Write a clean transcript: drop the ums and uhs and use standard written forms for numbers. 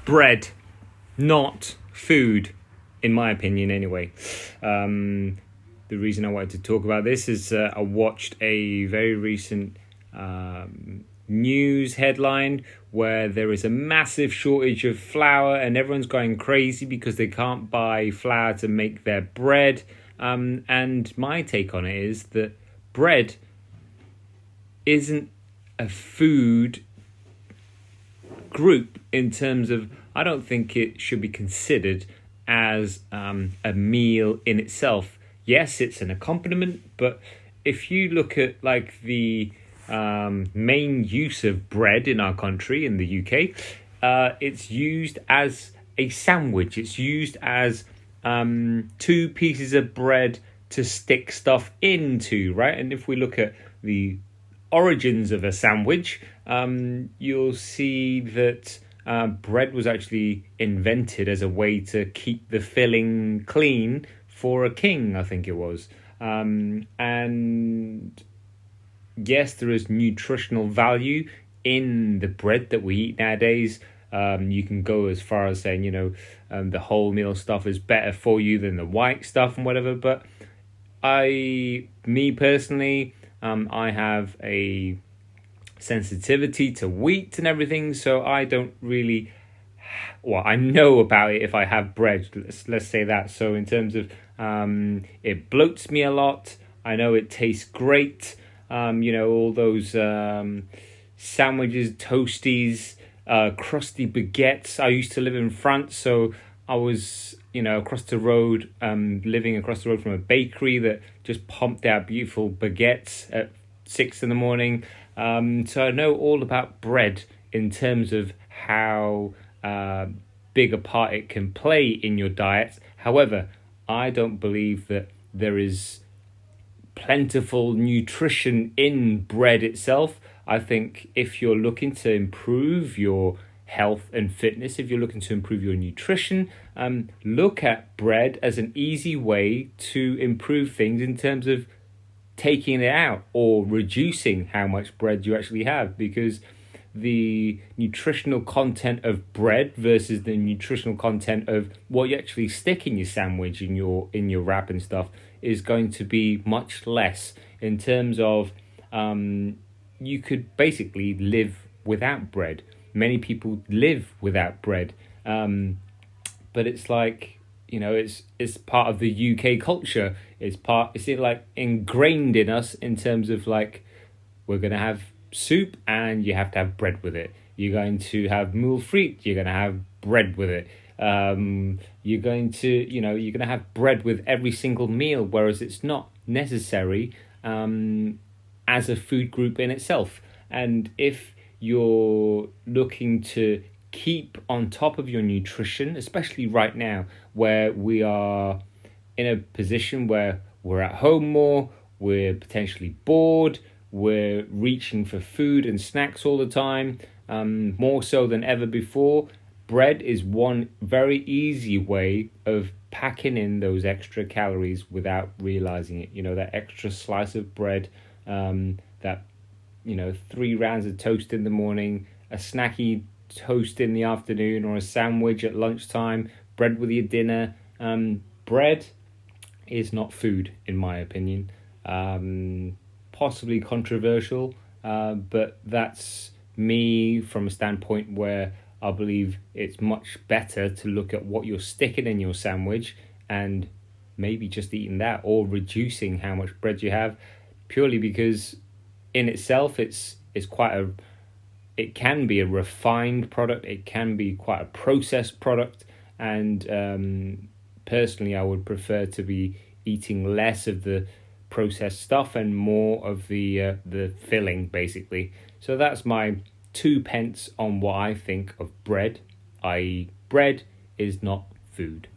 bread, not food, in my opinion anyway. The reason I wanted to talk about this is I watched a very recent news headline where there is a massive shortage of flour and everyone's going crazy because they can't buy flour to make their bread. And my take on it is that bread isn't a food group in terms of, I don't think it should be considered as a meal in itself. Yes, it's an accompaniment, but if you look at like the main use of bread in our country, in the UK, it's used as a sandwich. It's used as two pieces of bread to stick stuff into, right? And if we look at the origins of a sandwich, you'll see that bread was actually invented as a way to keep the filling clean for a king, I think it was. And yes, there is nutritional value in the bread that we eat nowadays. You can go as far as saying, the wholemeal stuff is better for you than the white stuff and whatever. But me personally, I have a sensitivity to wheat and everything, so I don't really, I know about it if I have bread, let's say that. So in terms of it bloats me a lot. I know it tastes great. All those sandwiches, toasties, crusty baguettes. I used to live in France, so I was, across the road, living across the road from a bakery that just pumped out beautiful baguettes at 6 a.m. So I know all about bread in terms of how big a part it can play in your diet. However, I don't believe that there is plentiful nutrition in bread itself. I think if you're looking to improve your health and fitness, if you're looking to improve your nutrition, look at bread as an easy way to improve things in terms of taking it out or reducing how much bread you actually have, because the nutritional content of bread versus the nutritional content of what you actually stick in your sandwich, in your wrap and stuff, is going to be much less. In terms of you could basically live without bread. Many people live without bread, but it's like, it's part of the UK culture. It's like ingrained in us in terms of like, we're going to have soup and you have to have bread with it. You're going to have moule frites, you're going to have bread with it. You're going to have bread with every single meal, whereas it's not necessary as a food group in itself. And if you're looking to keep on top of your nutrition, especially right now where we are in a position where we're at home more, we're potentially bored, we're reaching for food and snacks all the time, more so than ever before, bread is one very easy way of packing in those extra calories without realizing it. That extra slice of bread, that 3 rounds of toast in the morning, a snacky toast in the afternoon, or a sandwich at lunchtime, bread with your dinner. Bread is not food, in my opinion. Possibly controversial, but that's me from a standpoint where I believe it's much better to look at what you're sticking in your sandwich and maybe just eating that, or reducing how much bread you have, purely because in itself it can be a refined product, it can be quite a processed product, and personally I would prefer to be eating less of the processed stuff and more of the filling, basically. So that's my 2 pence on what I think of bread, i.e. bread is not food.